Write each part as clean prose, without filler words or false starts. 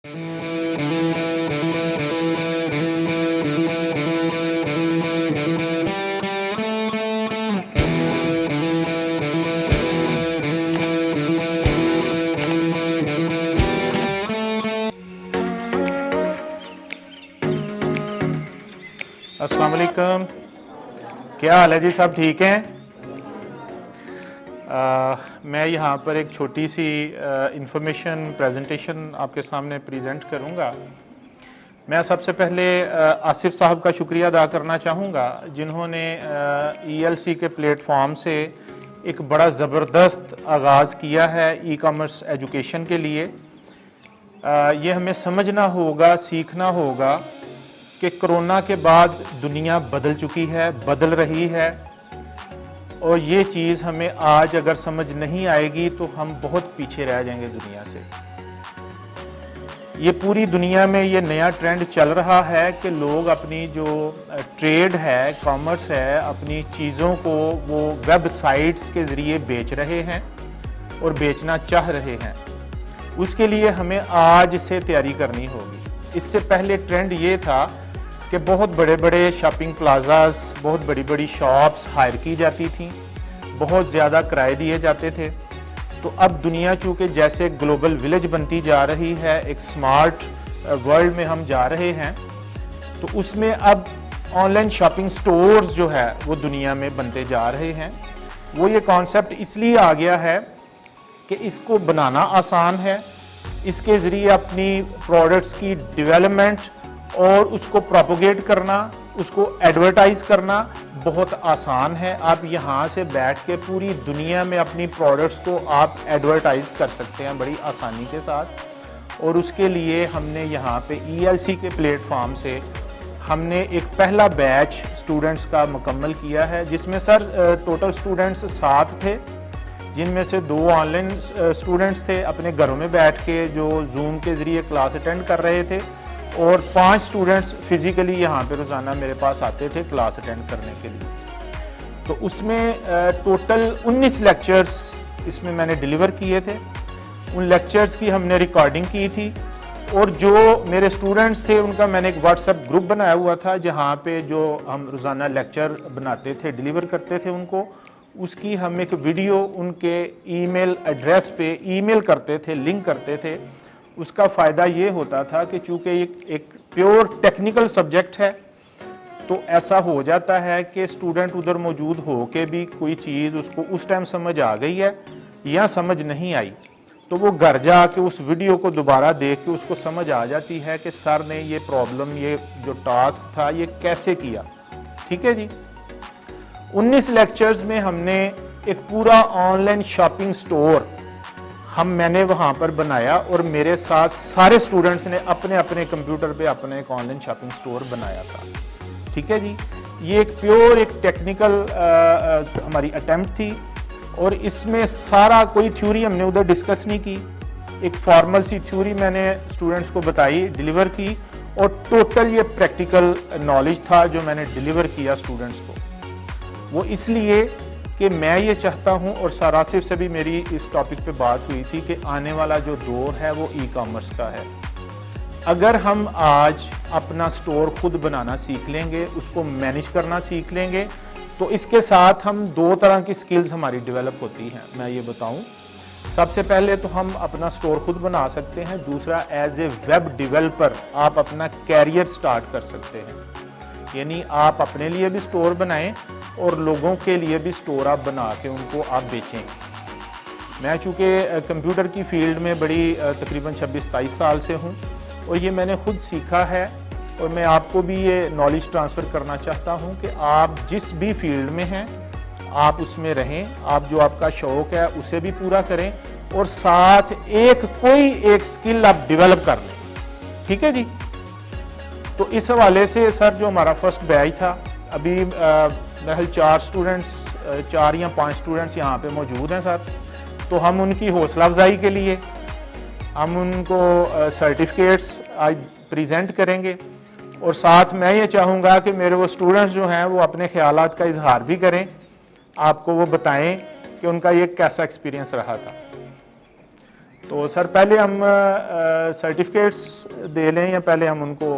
अस्सलाम वालेकुम, क्या हाल है जी? सब ठीक हैं? मैं यहाँ पर एक छोटी सी इंफॉर्मेशन प्रेजेंटेशन आपके सामने प्रेजेंट करूँगा। मैं सबसे पहले आसिफ साहब का शुक्रिया अदा करना चाहूँगा जिन्होंने ELC के प्लेटफॉर्म से एक बड़ा ज़बरदस्त आगाज़ किया है ई कॉमर्स एजुकेशन के लिए। ये हमें समझना होगा, सीखना होगा कि कोरोना के बाद दुनिया बदल चुकी है, बदल रही है, और ये चीज़ हमें आज अगर समझ नहीं आएगी तो हम बहुत पीछे रह जाएंगे दुनिया से। ये पूरी दुनिया में ये नया ट्रेंड चल रहा है कि लोग अपनी जो ट्रेड है, कॉमर्स है, अपनी चीज़ों को वो वेबसाइट्स के ज़रिए बेच रहे हैं और बेचना चाह रहे हैं। उसके लिए हमें आज से तैयारी करनी होगी। इससे पहले ट्रेंड ये था कि बहुत बड़े बड़े शॉपिंग प्लाजाज, बहुत बड़ी बड़ी शॉप्स हायर की जाती थी, बहुत ज़्यादा किराए दिए जाते थे। तो अब दुनिया चूँकि जैसे ग्लोबल विलेज बनती जा रही है, एक स्मार्ट वर्ल्ड में हम जा रहे हैं, तो उसमें अब ऑनलाइन शॉपिंग स्टोर्स जो है वो दुनिया में बनते जा रहे हैं। वो ये कॉन्सेप्ट इसलिए आ गया है कि इसको बनाना आसान है, इसके ज़रिए अपनी प्रोडक्ट्स की डेवलपमेंट और उसको प्रोपोगेट करना, उसको एडवर्टाइज करना बहुत आसान है। आप यहाँ से बैठ के पूरी दुनिया में अपनी प्रोडक्ट्स को आप एडवर्टाइज कर सकते हैं बड़ी आसानी के साथ। और उसके लिए हमने यहाँ पे ELC के प्लेटफॉर्म से हमने एक पहला बैच स्टूडेंट्स का मुकम्मल किया है, जिसमें सर टोटल स्टूडेंट्स 7 थे, जिनमें से 2 ऑनलाइन स्टूडेंट्स थे अपने घरों में बैठ के जो जूम के ज़रिए क्लास अटेंड कर रहे थे, और 5 स्टूडेंट्स फिज़िकली यहाँ पे रोज़ाना मेरे पास आते थे क्लास अटेंड करने के लिए। तो उसमें टोटल 19 लेक्चर्स इसमें मैंने डिलीवर किए थे। उन लेक्चर्स की हमने रिकॉर्डिंग की थी, और जो मेरे स्टूडेंट्स थे उनका मैंने एक व्हाट्सएप ग्रुप बनाया हुआ था, जहाँ पे जो हम रोज़ाना लेक्चर बनाते थे, डिलीवर करते थे उनको, उसकी हम एक वीडियो उनके ईमेल एड्रेस पे ईमेल करते थे, लिंक करते थे। उसका फ़ायदा ये होता था कि चूँकि एक प्योर टेक्निकल सब्जेक्ट है, तो ऐसा हो जाता है कि स्टूडेंट उधर मौजूद हो के भी कोई चीज़ उसको उस टाइम समझ आ गई है या समझ नहीं आई, तो वो घर जाके उस वीडियो को दोबारा देख के उसको समझ आ जाती है कि सर ने ये प्रॉब्लम, ये जो टास्क था, ये कैसे किया। ठीक है जी। 19 लेक्चर्स में हमने एक पूरा ऑनलाइन शॉपिंग स्टोर मैंने वहाँ पर बनाया, और मेरे साथ सारे स्टूडेंट्स ने अपने अपने कंप्यूटर पे अपना एक ऑनलाइन शॉपिंग स्टोर बनाया था। ठीक है जी। ये एक प्योर एक टेक्निकल हमारी अटेम्प्ट थी, और इसमें सारा कोई थ्योरी हमने उधर डिस्कस नहीं की। एक फॉर्मल सी थ्योरी मैंने स्टूडेंट्स को बताई, डिलीवर की, और टोटल ये प्रैक्टिकल नॉलेज था जो मैंने डिलीवर किया स्टूडेंट्स को। वो इसलिए कि मैं ये चाहता हूँ, और सारासिफ से भी मेरी इस टॉपिक पे बात हुई थी, कि आने वाला जो दौर है वो ई कॉमर्स का है। अगर हम आज अपना स्टोर खुद बनाना सीख लेंगे, उसको मैनेज करना सीख लेंगे, तो इसके साथ हम 2 तरह की स्किल्स हमारी डेवलप होती हैं। मैं ये बताऊँ, सबसे पहले तो हम अपना स्टोर खुद बना सकते हैं, दूसरा एज ए वेब डेवलपर आप अपना कैरियर स्टार्ट कर सकते हैं। यानी आप अपने लिए भी स्टोर बनाएं और लोगों के लिए भी स्टोर आप बना के उनको आप बेचें। मैं चूँकि कंप्यूटर की फील्ड में बड़ी तकरीबन 26-27 साल से हूँ, और ये मैंने खुद सीखा है, और मैं आपको भी ये नॉलेज ट्रांसफ़र करना चाहता हूँ कि आप जिस भी फील्ड में हैं आप उसमें रहें, आप जो आपका शौक़ है उसे भी पूरा करें, और साथ कोई एक स्किल आप डेवलप कर लें। ठीक है जी। तो इस हवाले से सर जो हमारा फर्स्ट बैच था, अभी मेरे 4 या 5 स्टूडेंट्स यहाँ पे मौजूद हैं सर। तो हम उनकी हौसला अफजाई के लिए हम उनको सर्टिफिकेट्स आज प्रेजेंट करेंगे, और साथ मैं ये चाहूँगा कि मेरे वो स्टूडेंट्स जो हैं वो अपने ख्यालात का इजहार भी करें, आपको वो बताएं कि उनका ये कैसा एक्सपीरियंस रहा था। तो सर पहले हम सर्टिफिकेट्स दे लें या पहले हम उनको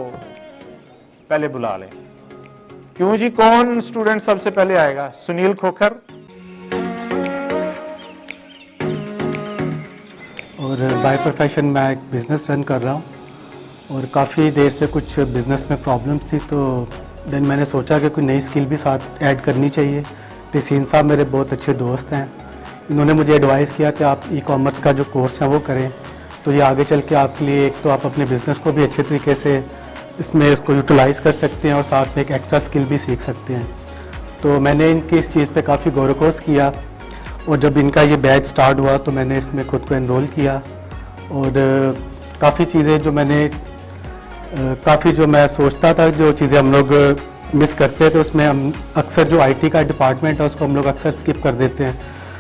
पहले बुला लें? क्यों जी, कौन स्टूडेंट सबसे पहले आएगा? सुनील खोखर। और बाय प्रोफेशन मैं एक बिज़नेस रन कर रहा हूँ और काफ़ी देर से कुछ बिज़नेस में प्रॉब्लम्स थी, तो देन मैंने सोचा कि कोई नई स्किल भी साथ ऐड करनी चाहिए। तहसीन साहब मेरे बहुत अच्छे दोस्त हैं, इन्होंने मुझे एडवाइस किया कि आप ई-कॉमर्स का जो कोर्स है वो करें, तो ये आगे चल के आपके लिए एक तो आप अपने बिज़नेस को भी अच्छे तरीके से इसमें इसको यूटिलाइज़ कर सकते हैं और साथ में एक एक्स्ट्रा स्किल भी सीख सकते हैं। तो मैंने इनकी इस चीज़ पे काफ़ी गौर कोर्स किया और जब इनका ये बैच स्टार्ट हुआ तो मैंने इसमें खुद को एनरोल किया और काफ़ी चीज़ें जो मैंने जो मैं सोचता था, जो चीज़ें हम लोग मिस करते थे उसमें हम अक्सर जो आईटी का डिपार्टमेंट है उसको हम लोग अक्सर स्किप कर देते हैं।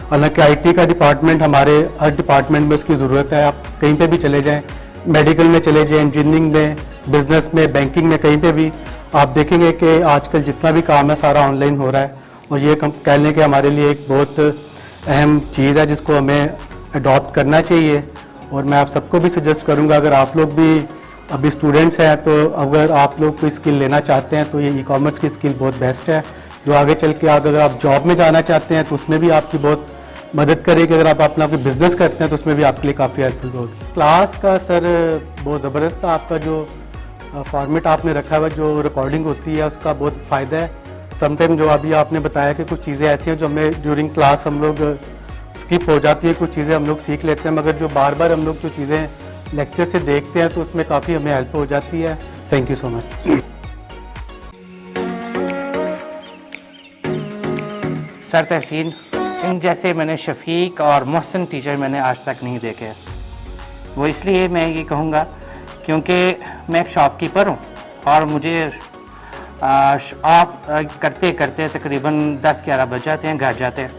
हालांकि आईटी का डिपार्टमेंट हमारे हर डिपार्टमेंट में उसकी ज़रूरत है। आप कहीं पे भी चले जाएं, मेडिकल में चले जाएं, इंजीनियरिंग में, बिजनेस में, बैंकिंग में, कहीं पे भी आप देखेंगे कि आजकल जितना भी काम है सारा ऑनलाइन हो रहा है और ये कह लें कि हमारे लिए एक बहुत अहम चीज़ है जिसको हमें अडॉप्ट करना चाहिए। और मैं आप सबको भी सजेस्ट करूँगा, अगर आप लोग भी अभी स्टूडेंट्स हैं तो अगर आप लोग कोई स्किल लेना चाहते हैं तो ये ई-कॉमर्स की स्किल बहुत बेस्ट है, जो आगे चल के अगर आप जॉब में जाना चाहते हैं तो उसमें भी आपकी बहुत मदद करेगी। अगर आप अपना कोई बिज़नेस करते हैं तो उसमें भी आपके लिए काफ़ी हेल्पफुल होगी। क्लास का सर बहुत ज़बरदस्त था। आपका जो फॉर्मेट आपने रखा हुआ, जो रिकॉर्डिंग होती है उसका बहुत फ़ायदा है। समटाइम जो अभी आपने बताया कि कुछ चीज़ें ऐसी हैं जो हमें ड्यूरिंग क्लास हम लोग स्किप हो जाती है, कुछ चीज़ें हम लोग सीख लेते हैं, मगर जो बार बार हम लोग जो चीज़ें लेक्चर से देखते हैं तो उसमें काफ़ी हमें हेल्प हो जाती है। Thank you so much. Sir Tahseen, इन जैसे मैंने शफीक और मोहसिन टीचर मैंने आज तक नहीं देखे। वो इसलिए मैं ये कहूँगा क्योंकि मैं एक शॉपकीपर हूँ और मुझे ऑफ करते करते तकरीबन 10-11 बज जाते हैं घर जाते हैं।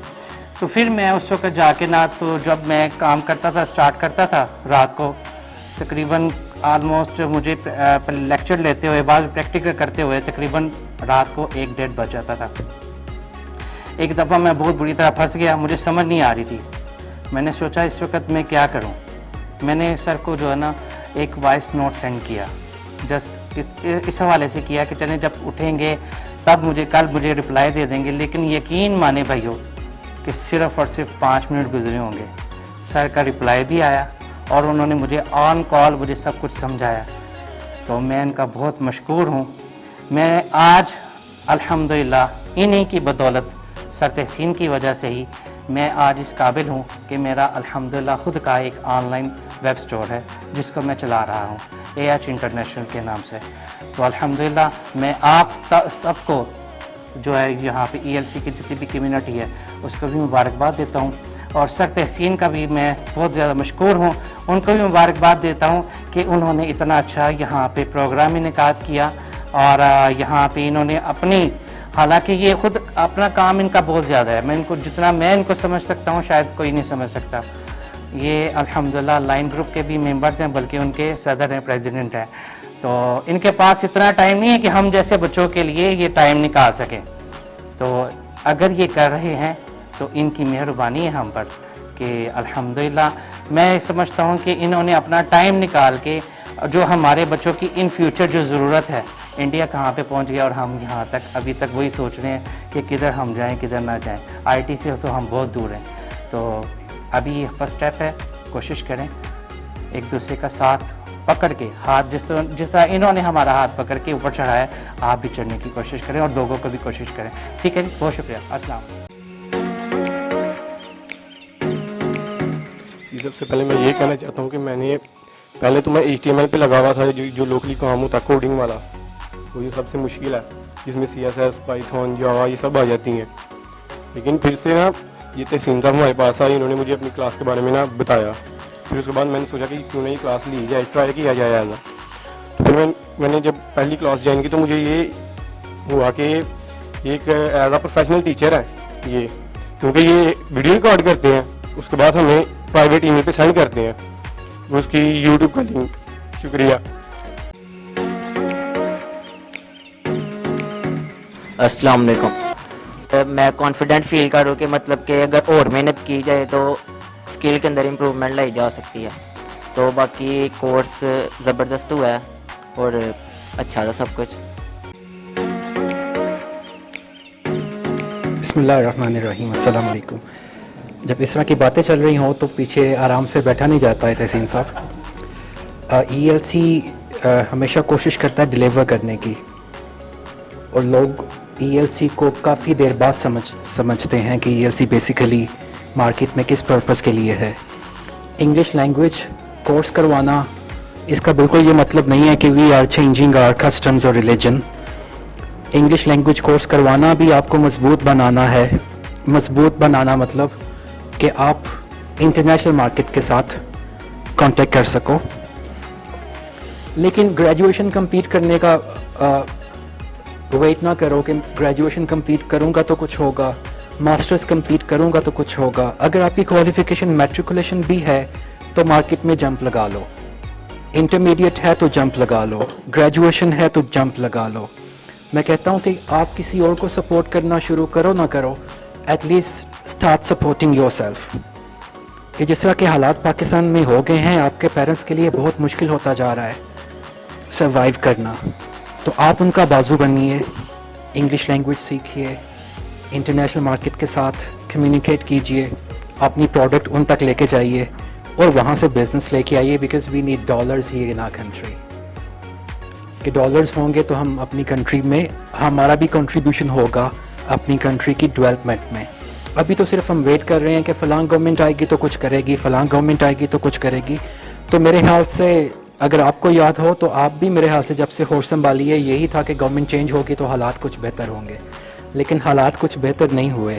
तो फिर मैं उस वक्त जाके ना, तो जब मैं काम करता था, स्टार्ट करता था रात को, तकरीबन आलमोस्ट मुझे लेक्चर लेते हुए, बाद प्रैक्टिकल करते हुए तकरीबन रात को 1-1:30 बज जाता था। एक दफ़ा मैं बहुत बुरी तरह फंस गया, मुझे समझ नहीं आ रही थी। मैंने सोचा इस वक्त मैं क्या करूं। मैंने सर को जो है ना एक वॉइस नोट सेंड किया, जस्ट इस हवाले से किया कि चलें जब उठेंगे तब कल मुझे रिप्लाई दे देंगे। लेकिन यकीन माने भाइयों कि सिर्फ़ और सिर्फ 5 मिनट गुजरे होंगे, सर का रिप्लाई भी आया और उन्होंने मुझे ऑन कॉल मुझे सब कुछ समझाया। तो मैं इनका बहुत मशकूर हूँ। मैं आज अल्हम्दुलिल्लाह इन्हीं की बदौलत, सर तहसीन की वजह से ही मैं आज इस काबिल हूँ कि मेरा अल्हम्दुलिल्लाह खुद का एक ऑनलाइन वेब स्टोर है जिसको मैं चला रहा हूँ AH इंटरनेशनल के नाम से। तो अल्हम्दुलिल्लाह मैं आप सबको जो है यहाँ पे ELC की जितनी भी कम्युनिटी है उसको भी मुबारकबाद देता हूँ और सर तहसीन का भी मैं बहुत ज़्यादा मशकूर हूँ, उनको भी मुबारकबाद देता हूँ कि उन्होंने इतना अच्छा यहाँ पे प्रोग्राम इनेकाद किया और यहाँ पे इन्होंने अपनी, हालांकि ये खुद अपना काम इनका बहुत ज़्यादा है, जितना मैं इनको समझ सकता हूँ शायद कोई नहीं समझ सकता। ये अल्हम्दुलिल्लाह लाइन ग्रुप के भी मेंबर्स हैं, बल्कि उनके सदर हैं, प्रेसिडेंट हैं। तो इनके पास इतना टाइम नहीं है कि हम जैसे बच्चों के लिए ये टाइम निकाल सकें। तो अगर ये कर रहे हैं तो इनकी मेहरबानी है हम पर कि अल्हम्दुलिल्लाह मैं समझता हूँ कि इन्होंने अपना टाइम निकाल के जो हमारे बच्चों की इन फ्यूचर जो ज़रूरत है, इंडिया कहाँ पे पहुँच गया और हम यहाँ तक अभी तक वही सोच रहे हैं कि किधर हम जाएं किधर ना जाएं। IT से तो हम बहुत दूर हैं। तो अभी ये फर्स्ट स्टेप है, कोशिश करें एक दूसरे का साथ पकड़ के, हाथ जिस तरह इन्होंने हमारा हाथ पकड़ के ऊपर चढ़ाया, आप भी चढ़ने की कोशिश करें और लोगों को भी कोशिश करें। ठीक है, बहुत शुक्रिया। अस्सलाम। सबसे पहले मैं ये कहना चाहता हूँ कि मैंने पहले तो मैं HTML पे लगा हुआ था, जो लोकली काम होता है कोडिंग वाला, वो ये सबसे मुश्किल है, जिसमें CSS, पाइथन, जावा ये सब आ जाती हैं। लेकिन फिर से ना ये तहसीन साहब हमारे पास आए, इन्होंने मुझे अपनी क्लास के बारे में ना बताया। फिर उसके बाद मैंने सोचा कि क्यों नहीं क्लास ली जाए, ट्राई किया जाए एज। तो फिर मैंने जब पहली क्लास ज्वाइन की तो मुझे ये हुआ कि एक एज अ प्रोफेशनल टीचर है ये, क्योंकि ये वीडियो रिकॉर्ड करते हैं, उसके बाद हमें प्राइवेट ईमेल पे सेंड करते हैं वो उसकी यूट्यूब का लिंक। शुक्रिया। अस्सलाम वालेकुम। मैं कॉन्फिडेंट फील करूँ कि मतलब कि अगर और मेहनत की जाए तो स्किल के अंदर इम्प्रूवमेंट लाई जा सकती है। तो बाकी कोर्स ज़बरदस्त हुआ है और अच्छा था सब कुछ। बिस्मिल्लाहिर्रहमानिर्रहीम, अस्सलाम वालेकुम। जब इस तरह की बातें चल रही हों तो पीछे आराम से बैठा नहीं जाता है तहसीन साहब। ELC हमेशा कोशिश करता है डिलीवर करने की, और लोग ELC को काफ़ी देर बाद समझते हैं कि ELC बेसिकली मार्केट में किस पर्पस के लिए है। इंग्लिश लैंग्वेज कोर्स करवाना, इसका बिल्कुल ये मतलब नहीं है कि we are changing our customs और रिलीजन। इंग्लिश लैंग्वेज कोर्स करवाना भी आपको मजबूत बनाना है। मजबूत बनाना मतलब कि आप इंटरनेशनल मार्केट के साथ कांटेक्ट कर सको। लेकिन ग्रेजुएशन कंप्लीट करने का वेट ना करो कि ग्रेजुएशन कंप्लीट करूँगा तो कुछ होगा, मास्टर्स कंप्लीट करूँगा तो कुछ होगा। अगर आपकी क्वालिफ़िकेशन मैट्रिकुलेशन भी है तो मार्केट में जंप लगा लो, इंटरमीडिएट है तो जंप लगा लो, ग्रेजुएशन है तो जंप लगा लो। मैं कहता हूँ कि आप किसी और को सपोर्ट करना शुरू करो ना करो, एटलीस्ट स्टार्ट सपोर्टिंग योरसेल्फ। कि जिस तरह के हालात पाकिस्तान में हो गए हैं, आपके पेरेंट्स के लिए बहुत मुश्किल होता जा रहा है सरवाइव करना, तो आप उनका बाजू बनिए, इंग्लिश लैंग्वेज सीखिए, इंटरनेशनल मार्केट के साथ कम्युनिकेट कीजिए, अपनी प्रोडक्ट उन तक लेके जाइए और वहाँ से बिजनेस लेके आइए। Because we need dollars here in our country. कि डॉलर्स होंगे तो हम अपनी कंट्री में, हमारा भी कंट्रीब्यूशन होगा अपनी कंट्री की डेवलपमेंट में। अभी तो सिर्फ हम वेट कर रहे हैं कि फ़लाँ गवर्नमेंट आएगी तो कुछ करेगी, फ़लाँ गवर्नमेंट आएगी तो कुछ करेगी। तो मेरे ख्याल से अगर आपको याद हो तो आप भी मेरे ख्याल से जब से होश संभाली है यही था कि गवर्नमेंट चेंज होगी तो हालात कुछ बेहतर होंगे। लेकिन हालात कुछ बेहतर नहीं हुए,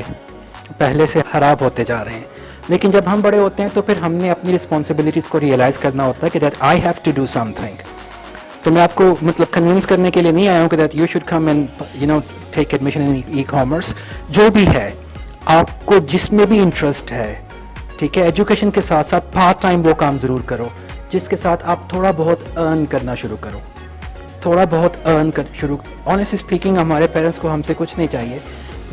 पहले से ख़राब होते जा रहे हैं। लेकिन जब हम बड़े होते हैं तो फिर हमने अपनी रिस्पॉन्सिबिलिटीज़ को रियलाइज़ करना होता है कि that I have to do something. तो मैं आपको मतलब कन्विंस करने के लिए नहीं आया हूँ कि that you should come and take admission in e-commerce. जो भी है, आपको जिसमें भी इंटरेस्ट है, ठीक है, एजुकेशन के साथ साथ पार्ट टाइम वो काम ज़रूर करो जिसके साथ आप थोड़ा बहुत अर्न करना शुरू करो, थोड़ा बहुत अर्न कर शुरू। ऑनेस्टली स्पीकिंग, हमारे पेरेंट्स को हमसे कुछ नहीं चाहिए,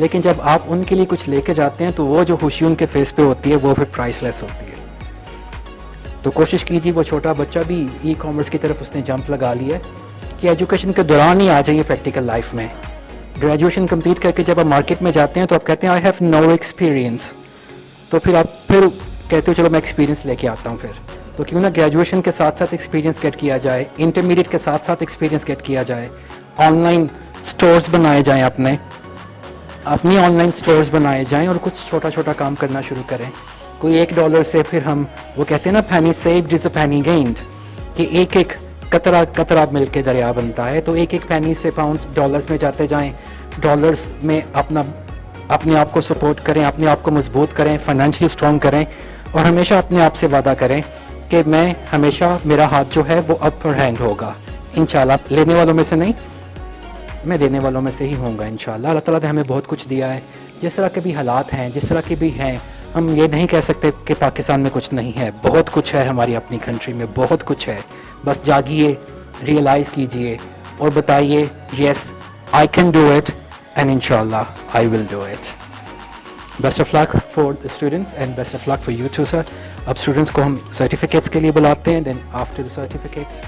लेकिन जब आप उनके लिए कुछ लेके जाते हैं तो वो जो खुशी उनके फेस पे होती है वो फिर प्राइसलेस होती है। तो कोशिश कीजिए, वो छोटा बच्चा भी ई-कॉमर्स की तरफ उसने जंप लगा लिया है कि एजुकेशन के दौरान ही आ जाइए प्रैक्टिकल लाइफ में। ग्रेजुएशन कंप्लीट करके जब आप मार्केट में जाते हैं तो आप कहते हैं आई हैव नो एक्सपीरियंस, तो फिर आप फिर कहते हो चलो मैं एक्सपीरियंस लेके आता हूँ। फिर तो क्यों ना ग्रेजुएशन के साथ साथ एक्सपीरियंस गेट किया जाए, इंटरमीडिएट के साथ साथ एक्सपीरियंस गेट किया जाए, ऑनलाइन स्टोर्स बनाए जाएँ, अपनी ऑनलाइन स्टोर्स बनाए जाएँ और कुछ छोटा छोटा काम करना शुरू करें। कोई $1 से फिर हम, वो कहते हैं ना पैनी सेव्ड इज़ अ पैनी गेन्ड, कि एक एक कतरा मिल के दरिया बनता है। तो एक एक पैनी से पाउंड्स डॉलर्स में जाते जाएं, डॉलर्स में अपने आप को सपोर्ट करें, अपने आप को मजबूत करें, फाइनेंशियली स्ट्रॉन्ग करें और हमेशा अपने आप से वादा करें कि मैं हमेशा, मेरा हाथ जो है वो अपर हैंड होगा इंशाल्लाह। लेने वालों में से नहीं, मैं देने वालों में से ही होऊंगा इंशाल्लाह। अल्लाह ताला ने हमें बहुत कुछ दिया है। जिस तरह के भी हालात हैं, जिस तरह के भी हैं, हम ये नहीं कह सकते कि पाकिस्तान में कुछ नहीं है। बहुत कुछ है हमारी अपनी कंट्री में, बहुत कुछ है। बस जागिए, रियलाइज़ कीजिए और बताइए yes I can do it and इंशाल्लाह I will do it. Best of luck for the students and best of luck for you too sir. अब स्टूडेंट्स को हम सर्टिफिकेट्स के लिए बुलाते हैं, देन आफ्टर द सर्टिफिकेट्स